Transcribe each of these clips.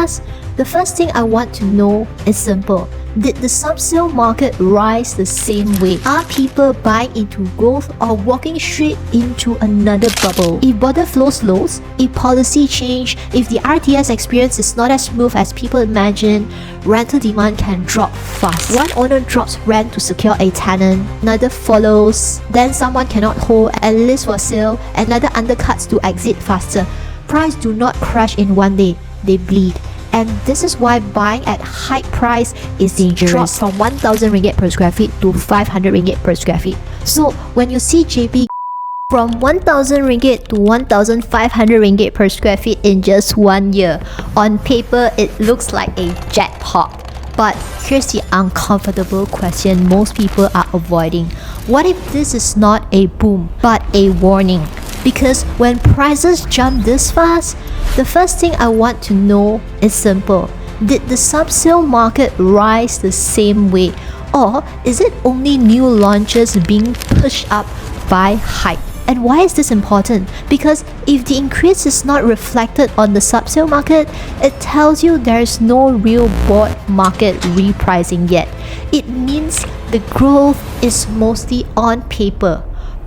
fast? The first thing I want to know is simple. Did the subsale market rise the same way? Are people buying into growth or walking straight into another bubble? If border flow slows, if policy change, if the RTS experience is not as smooth as people imagine, rental demand can drop fast. One owner drops rent to secure a tenant, another follows, then someone cannot hold and list for sale, another undercuts to exit faster. Price do not crash in one day, they bleed. And this is why buying at high price is dangerous. Drop from 1,000 ringgit per square feet to 500 ringgit per square feet. So when you see JB from 1,000 ringgit to 1,500 ringgit per square feet in just 1 year, on paper it looks like a jackpot. But here's the uncomfortable question most people are avoiding. What if this is not a boom, but a warning? Because when prices jump this fast, the first thing I want to know is simple. Did the subsale market rise the same way? Or is it only new launches being pushed up by hype? And why is this important? Because if the increase is not reflected on the subsale market, it tells you there is no real broad market repricing yet. It means the growth is mostly on paper,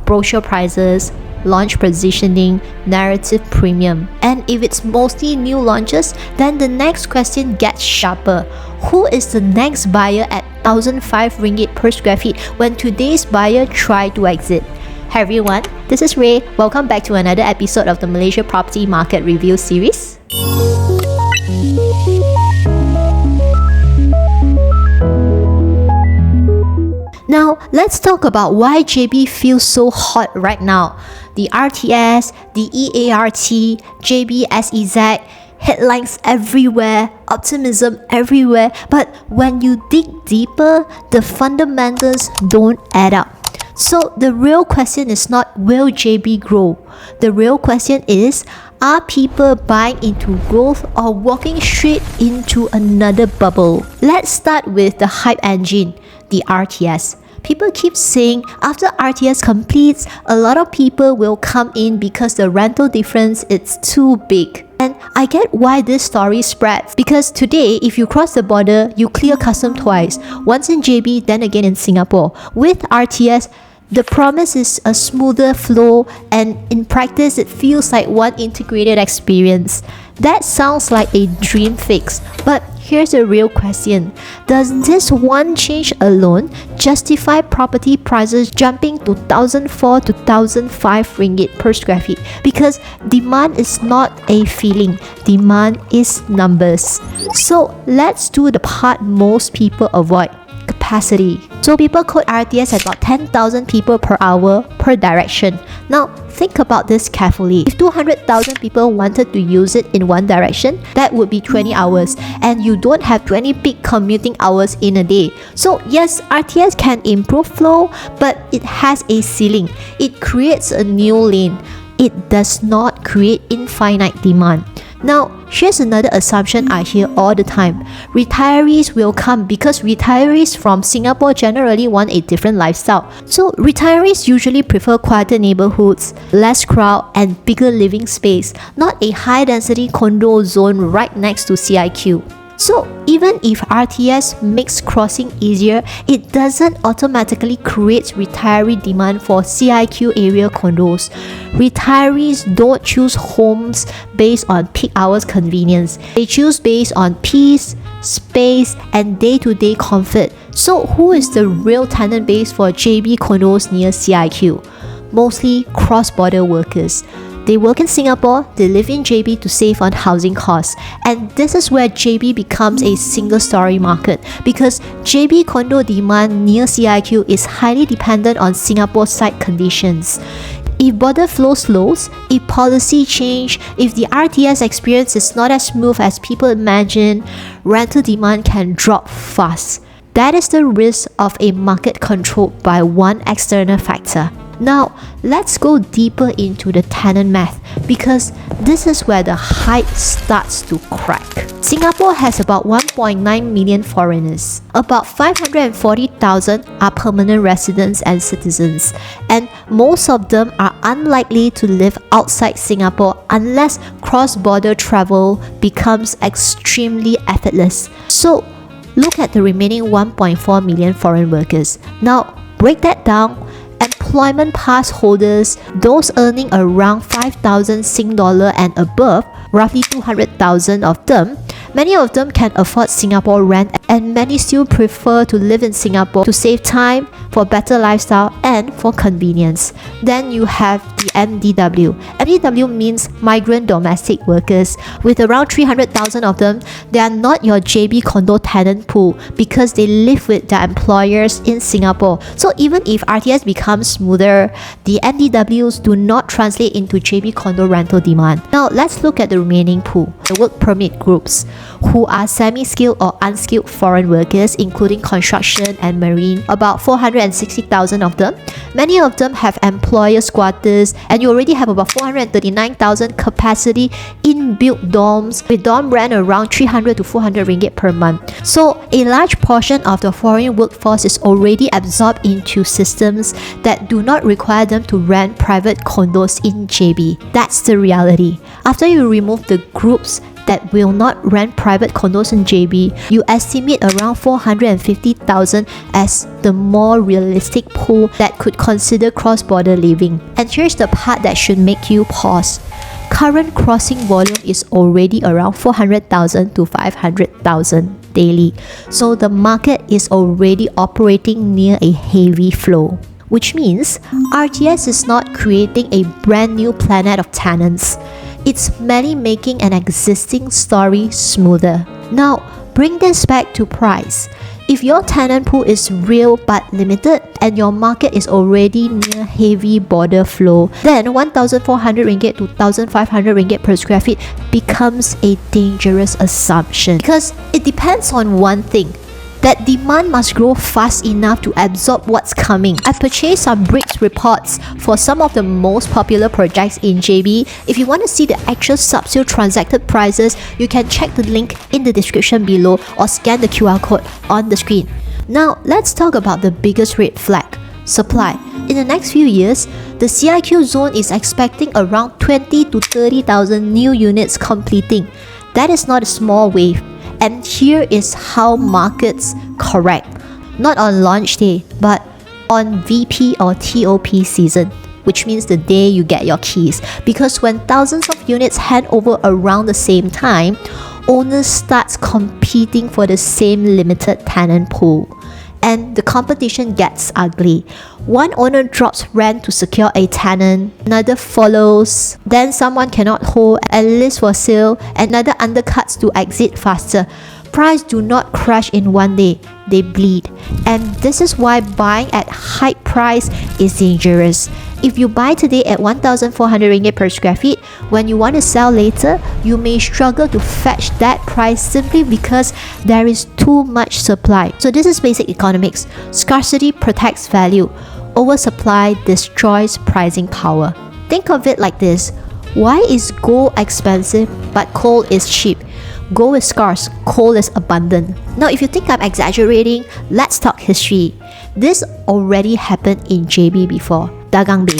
brochure prices, launch positioning, narrative premium. And if it's mostly new launches, then the next question gets sharper. Who is the next buyer at 1,005 ringgit per square feet when today's buyer try to exit? Hi everyone, this is Ray. Welcome back to another episode of the Malaysia Property Market Review series. Now, let's talk about why JB feels so hot right now. The RTS, the EART, JB SEZ, headlines everywhere, optimism everywhere. But when you dig deeper, the fundamentals don't add up. So the real question is not will JB grow? The real question is, are people buying into growth or walking straight into another bubble? Let's start with the hype engine, the RTS. People keep saying after RTS completes, a lot of people will come in because the rental difference is too big. And I get why this story spreads, because today if you cross the border, you clear custom twice, once in JB, then again in Singapore. With RTS, the promise is a smoother flow, and in practice it feels like one integrated experience. That sounds like a dream fix, but here's a real question. Does this one change alone justify property prices jumping to 1,004 to 1,005 ringgit per square feet? Because demand is not a feeling, demand is numbers. So let's do the part most people avoid. Capacity. So people quote RTS at about 10,000 people per hour per direction. Now think about this carefully. If 200,000 people wanted to use it in one direction, that would be 20 hours, and you don't have 20 peak commuting hours in a day. So yes, RTS can improve flow, but it has a ceiling. It creates a new lane. It does not create infinite demand. Now, here's another assumption I hear all the time. Retirees will come because retirees from Singapore generally want a different lifestyle. So, retirees usually prefer quieter neighborhoods, less crowd, and bigger living space, not a high-density condo zone right next to CIQ. So even if RTS makes crossing easier, it doesn't automatically create retiree demand for CIQ area condos. Retirees don't choose homes based on peak hours convenience. They choose based on peace, space, and day-to-day comfort. So who is the real tenant base for JB condos near CIQ? Mostly cross-border workers. They work in Singapore, they live in JB to save on housing costs. And this is where JB becomes a single-story market, because JB condo demand near CIQ is highly dependent on Singapore site conditions. If border flow slows, if policy change, if the RTS experience is not as smooth as people imagine, rental demand can drop fast. That is the risk of a market controlled by one external factor. Now, let's go deeper into the tenant math because this is where the hype starts to crack. Singapore has about 1.9 million foreigners. About 540,000 are permanent residents and citizens, and most of them are unlikely to live outside Singapore unless cross-border travel becomes extremely effortless. So, look at the remaining 1.4 million foreign workers. Now, break that down. Employment pass holders, those earning around 5,000 Sing dollar and above, roughly 200,000 of them, many of them can afford Singapore rent and many still prefer to live in Singapore to save time, for better lifestyle and for convenience. Then you have the MDW. MDW means migrant domestic workers. With around 300,000 of them, they are not your JB condo tenant pool because they live with their employers in Singapore. So even if RTS becomes smoother, the MDWs do not translate into JB condo rental demand. Now let's look at the remaining pool, the work permit groups, who are semi-skilled or unskilled foreign workers including construction and marine, about 460,000 of them. Many of them have employer squatters, and you already have about 439,000 capacity inbuilt dorms with dorm rent around 300 to 400 ringgit per month. So a large portion of the foreign workforce is already absorbed into systems that do not require them to rent private condos in JB. That's the reality. After you remove the groups that will not rent private condos in JB, you estimate around 450,000 as the more realistic pool that could consider cross-border living. And here's the part that should make you pause. Current crossing volume is already around 400,000 to 500,000 daily. So the market is already operating near a heavy flow, which means RTS is not creating a brand new planet of tenants. It's merely making an existing story smoother. Now, bring this back to price. If your tenant pool is real but limited and your market is already near heavy border flow, then 1,400 ringgit to 1,500 ringgit per square feet becomes a dangerous assumption because it depends on one thing. That demand must grow fast enough to absorb what's coming. I purchased some Brickz reports for some of the most popular projects in JB. If you want to see the actual subsale transacted prices, you can check the link in the description below or scan the QR code on the screen. Now, let's talk about the biggest red flag, supply. In the next few years, the CIQ zone is expecting around 20 to 30,000 new units completing. That is not a small wave. And here is how markets correct. Not on launch day, but on VP or TOP season, which means the day you get your keys. Because when thousands of units hand over around the same time, owners start competing for the same limited tenant pool. And the competition gets ugly. One owner drops rent to secure a tenant, another follows, then someone cannot hold and lists for sale, another undercuts to exit faster. Prices do not crash in one day, they bleed. And this is why buying at high price is dangerous. If you buy today at 1,400 ringgit per square feet, when you want to sell later, you may struggle to fetch that price simply because there is too much supply. So this is basic economics. Scarcity protects value. Oversupply destroys pricing power. Think of it like this. Why is gold expensive but coal is cheap? Gold is scarce, coal is abundant. Now, if you think I'm exaggerating, let's talk history. This already happened in JB before, Dagang Bay.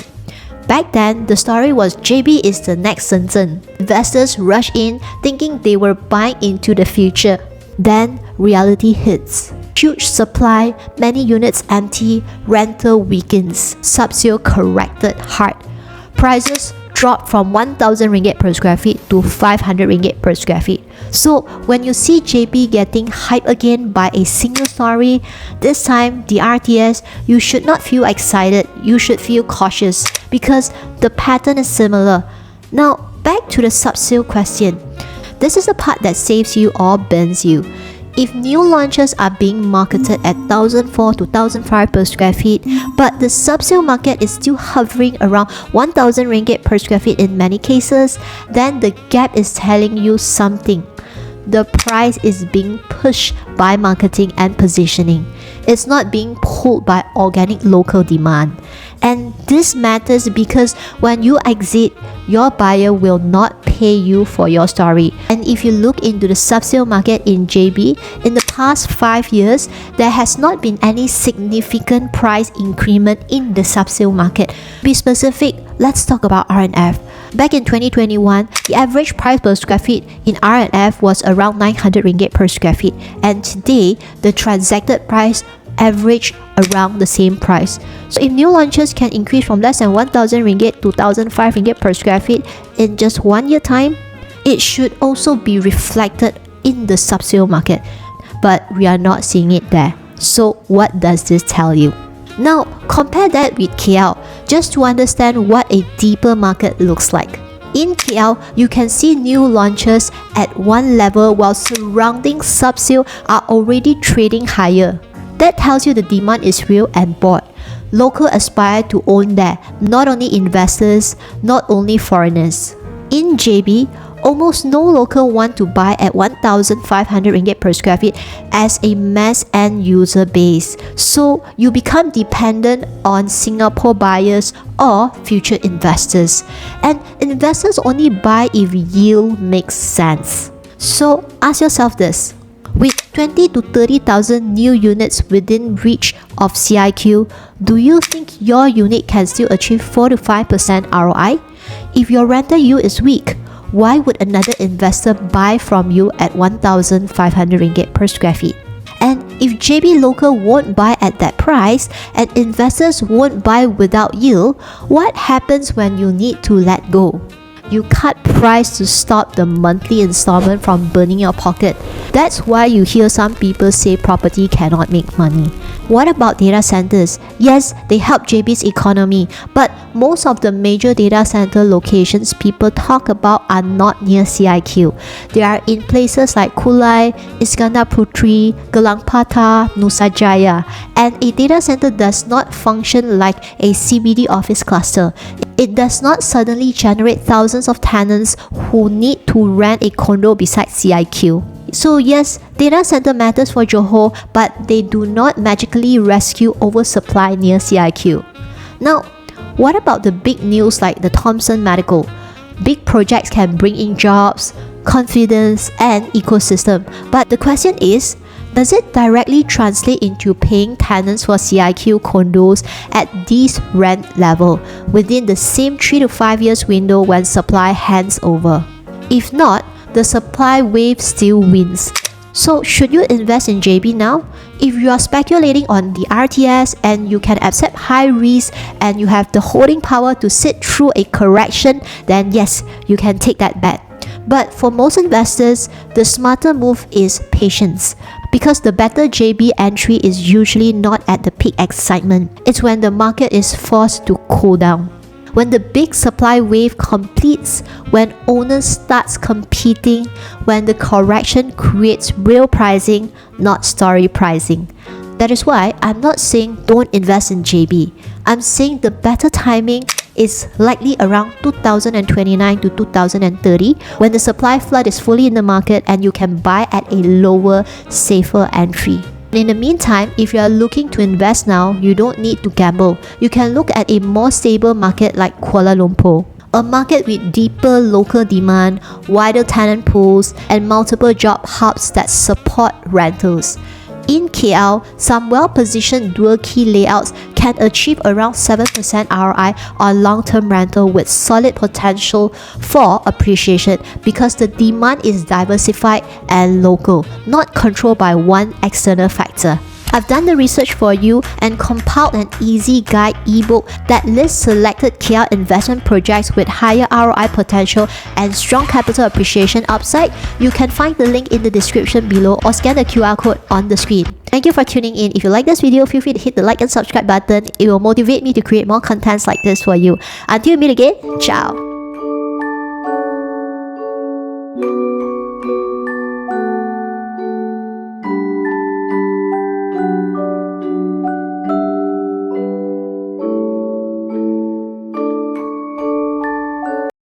Back then, the story was JB is the next Shenzhen. Investors rush in thinking they were buying into the future. Then, reality hits. Huge supply, many units empty, rental weakens, subsale corrected hard. Prices dropped from 1,000 ringgit per square feet to 500 ringgit per square feet. So when you see JB getting hyped again by a single story, this time the RTS, you should not feel excited, you should feel cautious because the pattern is similar. Now back to the subsale question. This is the part that saves you or burns you. If new launches are being marketed at 1,400 to 1,500 per square feet, but the subsale market is still hovering around 1,000 ringgit per square feet in many cases, then the gap is telling you something. The price is being pushed by marketing and positioning. It's not being pulled by organic local demand. And this matters because when you exit, your buyer will not pay you for your story. And if you look into the subsale market in JB, in the past 5 years, there has not been any significant price increment in the subsale market. To be specific, let's talk about R&F. Back in 2021, the average price per square feet in R&F was around 900 ringgit per square feet, and today the transacted price average around the same price. So if new launches can increase from less than 1,000 ringgit to 1,005 ringgit per square feet in just 1 year time, it should also be reflected in the subsale market. But we are not seeing it there. So what does this tell you? Now compare that with KL just to understand what a deeper market looks like. In KL, you can see new launches at one level while surrounding subsale are already trading higher. That tells you the demand is real and bought. Local aspire to own there, not only investors, not only foreigners. In JB, almost no local want to buy at 1,500 ringgit per square feet as a mass end user base. So you become dependent on Singapore buyers or future investors. And investors only buy if yield makes sense. So ask yourself this. With 20 to 30,000 new units within reach of CIQ, do you think your unit can still achieve 4 to 5% ROI? If your rental yield is weak, why would another investor buy from you at 1,500 ringgit per square feet? And if JB Local won't buy at that price and investors won't buy without yield, what happens when you need to let go? You cut price to stop the monthly installment from burning your pocket. That's why you hear some people say property cannot make money. What about data centers? Yes, they help JB's economy, but most of the major data center locations people talk about are not near CIQ. They are in places like Kyliez, Iskandar Putri, Gelang Patah, Nusa Jaya, and a data center does not function like a CBD office cluster. It does not suddenly generate thousands of tenants who need to rent a condo beside CIQ. So yes, data center matters for Johor, but they do not magically rescue oversupply near CIQ. Now, what about the big news like the Thomson Medical? Big projects can bring in jobs, confidence, and ecosystem. But the question is, does it directly translate into paying tenants for CIQ condos at this rent level within the same 3 to 5 years window when supply hands over? If not, the supply wave still wins. So should you invest in JB now? If you are speculating on the RTS and you can accept high risk and you have the holding power to sit through a correction, then yes, you can take that bet. But for most investors, the smarter move is patience. Because the better JB entry is usually not at the peak excitement. It's when the market is forced to cool down. When the big supply wave completes, when owners starts competing, when the correction creates real pricing, not story pricing. That is why I'm not saying don't invest in JB. I'm saying the better timing is likely around 2029 to 2030 when the supply flood is fully in the market and you can buy at a lower, safer entry. In the meantime, if you are looking to invest now, you don't need to gamble. You can look at a more stable market like Kuala Lumpur. A market with deeper local demand, wider tenant pools, and multiple job hubs that support rentals. In KL, some well-positioned dual key layouts can achieve around 7% ROI on long-term rental with solid potential for appreciation because the demand is diversified and local, not controlled by one external factor. I've done the research for you and compiled an easy guide ebook that lists selected KL investment projects with higher ROI potential and strong capital appreciation upside. You can find the link in the description below or scan the QR code on the screen. Thank you for tuning in. If you like this video, feel free to hit the like and subscribe button. It will motivate me to create more contents like this for you. Until we meet again, ciao!